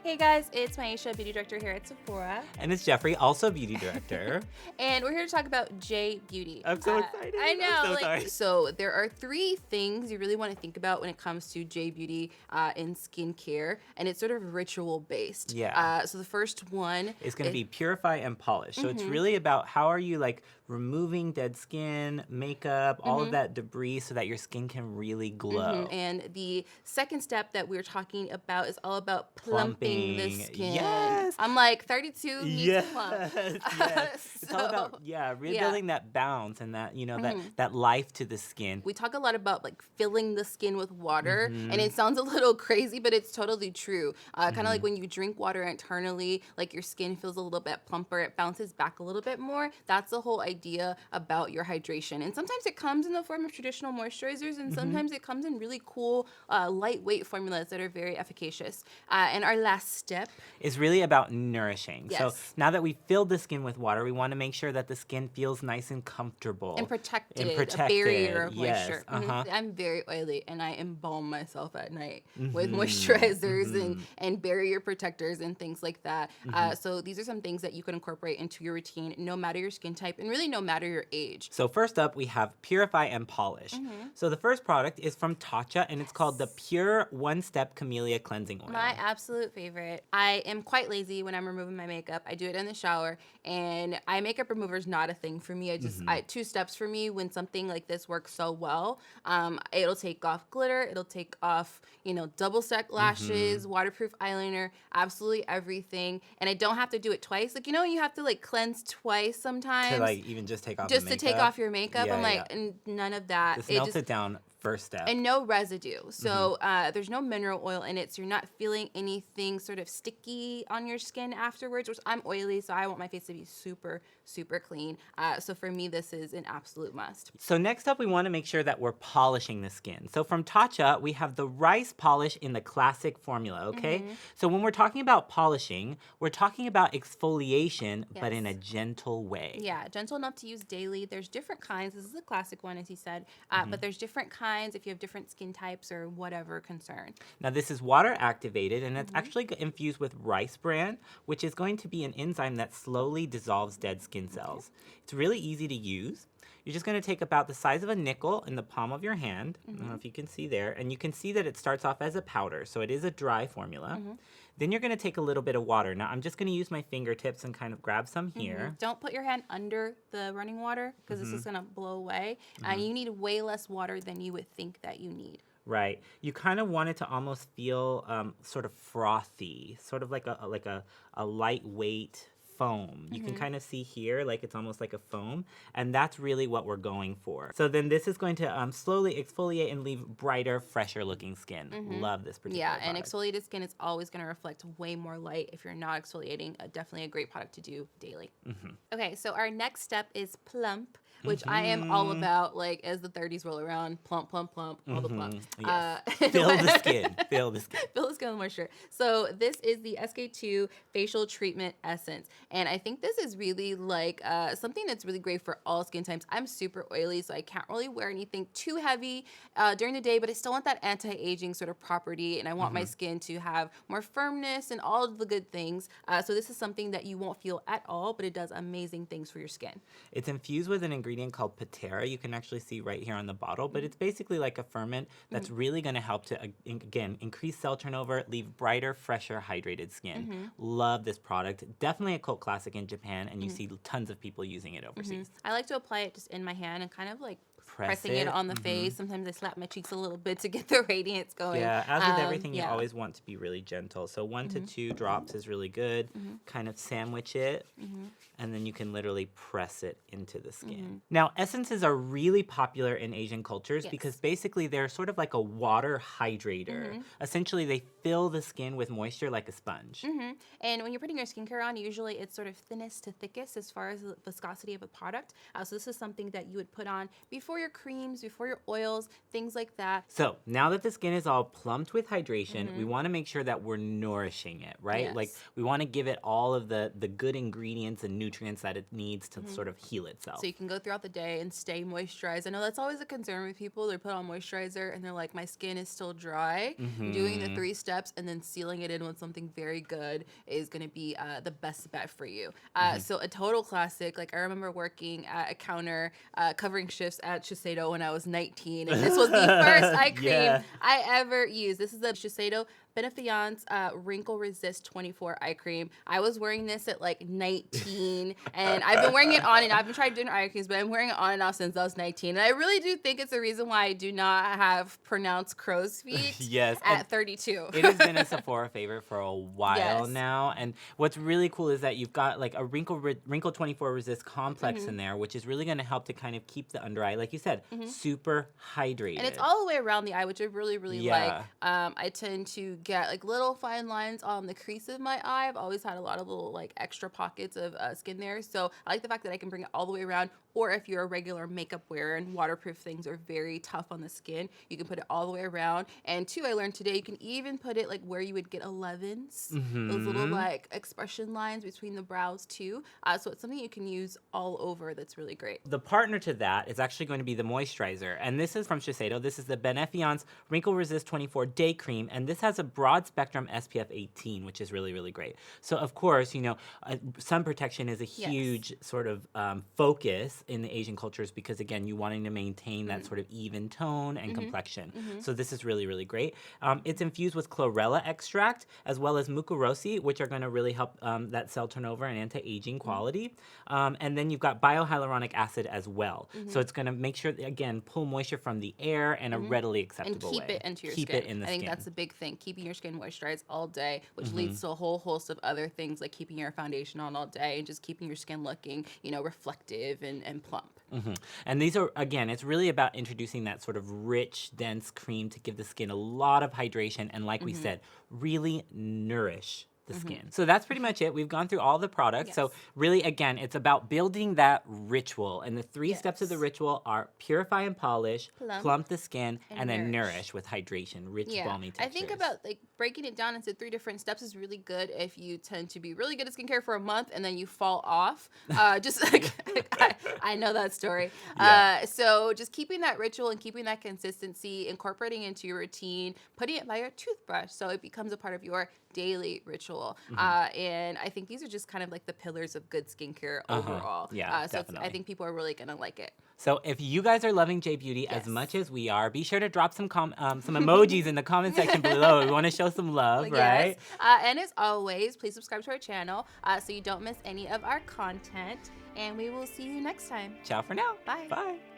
Hey guys, it's Myiesha, Beauty Director here at Sephora. And it's Jeffrey, also Beauty Director. And we're here to talk about J Beauty. I'm so excited. I know. I'm so sorry. So there are 3 things you really want to think about when it comes to J Beauty in skincare, and it's sort of ritual based. Yeah. So the first one It's going to be purify and polish. So it's really about how are you like removing dead skin, makeup, all of that debris so that your skin can really glow. And the second step that we're talking about is all about plumping the skin. Yes. I'm like 32 needs to plump. Yes. It's all about rebuilding that bounce and that that life to the skin. We talk a lot about like filling the skin with water, and it sounds a little crazy, but it's totally true. Kind of like when you drink water internally, like your skin feels a little bit plumper, it bounces back a little bit more. That's the whole idea about your hydration. And sometimes it comes in the form of traditional moisturizers, and sometimes it comes in really cool, lightweight formulas that are very efficacious. And our last step is really about nourishing. Yes. So now that we've filled the skin with water, we want to make sure that the skin feels nice and comfortable. and protected, a barrier of moisture. Yes, I'm very oily, and I embalm myself at night with moisturizers and barrier protectors and things like that. So these are some things that you can incorporate into your routine, no matter your skin type, and really no matter your age. So first up, we have Purify and Polish. So the first product is from Tatcha, and it's called the Pure One Step Camellia Cleansing Oil. My absolute favorite. I am quite lazy when I'm removing my makeup. I do it in the shower, and eye makeup remover is not a thing for me. 2 steps for me when something like this works so well. It'll take off glitter. It'll take off, double stack lashes, waterproof eyeliner, absolutely everything. And I don't have to do it twice. Like, you have to like cleanse twice sometimes. To like even just take off Just the to makeup. take off your makeup. Yeah, I'm like, and none of that. Just melt it down first step. And no residue. So there's no mineral oil in it, so you're not feeling anything sort of sticky on your skin afterwards, which I'm oily, so I want my face to be super, super clean. So for me, this is an absolute must. So next up, we want to make sure that we're polishing the skin. So from Tatcha, we have the rice polish in the classic formula, okay? So when we're talking about polishing, we're talking about exfoliation, but in a gentle way. Yeah, gentle enough to use daily. There's different kinds. This is a classic one, as he said, but there's different kinds if you have different skin types or whatever concern. Now this is water activated, and it's actually infused with rice bran, which is going to be an enzyme that slowly dissolves dead skin cells. It's really easy to use. You're just going to take about the size of a nickel in the palm of your hand. I don't know if you can see there. And you can see that it starts off as a powder, so it is a dry formula. Then you're going to take a little bit of water. Now, I'm just going to use my fingertips and kind of grab some here. Don't put your hand under the running water, because this is going to blow away. You need way less water than you would think that you need. Right. You kind of want it to almost feel sort of frothy, sort of like a lightweight foam. You can kind of see here, like it's almost like a foam, and that's really what we're going for. So then this is going to slowly exfoliate and leave brighter, fresher looking skin. Love this particular product. And exfoliated skin is always going to reflect way more light if you're not exfoliating. Definitely a great product to do daily. Okay, so our next step is plump, which I am all about, like, as the 30s roll around, plump, plump, plump, all the plump. Yes. Fill the skin. Fill the skin. Fill the skin with moisture. So this is the SK2 Facial Treatment Essence. And I think this is really like something that's really great for all skin types. I'm super oily, so I can't really wear anything too heavy during the day, but I still want that anti-aging sort of property, and I want my skin to have more firmness and all of the good things. So this is something that you won't feel at all, but it does amazing things for your skin. It's infused with an ingredient called patera. You can actually see right here on the bottle, but it's basically like a ferment that's really going to help to, again, increase cell turnover, leave brighter, fresher, hydrated skin. Love this product. Definitely a cult classic in Japan, and you see tons of people using it overseas. I like to apply it just in my hand and kind of like pressing it on the face. Sometimes I slap my cheeks a little bit to get the radiance going. Yeah, as with everything, you always want to be really gentle. So 1 to 2 drops is really good. Kind of sandwich it, and then you can literally press it into the skin. Now, essences are really popular in Asian cultures because basically they're sort of like a water hydrator. Essentially, they fill the skin with moisture like a sponge. And when you're putting your skincare on, usually it's sort of thinnest to thickest as far as the viscosity of a product. So this is something that you would put on before your your creams, before your oils, things like that. So now that the skin is all plumped with hydration, we want to make sure that we're nourishing it, right? Like Yes. we want to give it all of the good ingredients and nutrients that it needs to sort of heal itself. So you can go throughout the day and stay moisturized. I know that's always a concern with people. They put on moisturizer and they're like, my skin is still dry. Doing the 3 steps and then sealing it in with something very good is going to be the best bet for you. So a total classic. Like I remember working at a counter covering shifts at Shiseido when I was 19. And this was the first eye cream Yeah. I ever used. This is the Shiseido BENEFIANCE Wrinkle Resist 24 eye cream. I was wearing this at like 19, and I've been wearing it on and I've been trying different eye creams, but I'm wearing it on and off since I was 19. And I really do think it's the reason why I do not have pronounced crow's feet Yes, at and 32. it has been a Sephora favorite for a while Yes. now. And what's really cool is that you've got like a Wrinkle 24 Resist complex in there, which is really going to help to kind of keep the under eye, like you said, super hydrated. And it's all the way around the eye, which I really, really like. Yeah. I tend to get like little fine lines on the crease of my eye. I've always had a lot of little like extra pockets of skin there. So I like the fact that I can bring it all the way around. Or if you're a regular makeup wearer and waterproof things are very tough on the skin, you can put it all the way around. And two, I learned today, you can even put it like where you would get 11s, those little like expression lines between the brows too. So it's something you can use all over that's really great. The partner to that is actually going to be the moisturizer. And this is from Shiseido. This is the BENEFIANCE Wrinkle Resist 24 Day Cream. And this has a broad spectrum SPF 18, which is really, really great. So, of course, you know, sun protection is a huge sort of focus in the Asian cultures because, again, you wanting to maintain that sort of even tone and complexion. So this is really, really great. It's infused with chlorella extract as well as mucorosi, which are going to really help that cell turnover and anti-aging quality. And then you've got biohyaluronic acid as well. So it's going to make sure, again, pull moisture from the air in a readily acceptable And keep way. it into your keep skin. it in the I think skin. that's a big thing, keeping your skin moisturized all day, which leads to a whole host of other things like keeping your foundation on all day and just keeping your skin looking, you know, reflective and plump. And these are, again, it's really about introducing that sort of rich, dense cream to give the skin a lot of hydration and, like we said, really nourish the skin. So that's pretty much it. We've gone through all the products. So really, again, it's about building that ritual. And the 3 steps of the ritual are purify and polish, plump the skin, and then nourish with hydration, rich, balmy textures. I think about like breaking it down into 3 different steps is really good if you tend to be really good at skincare for a month and then you fall off. Just like I know that story. So just keeping that ritual and keeping that consistency, incorporating into your routine, putting it by your toothbrush so it becomes a part of your daily ritual. And I think these are just kind of like the pillars of good skincare overall. Yeah, so definitely. I think people are really going to like it. So if you guys are loving J Beauty as much as we are, be sure to drop some emojis in the comment section below. We want to show some love, right? And as always, please subscribe to our channel so you don't miss any of our content. And we will see you next time. Ciao for now. Bye. Bye.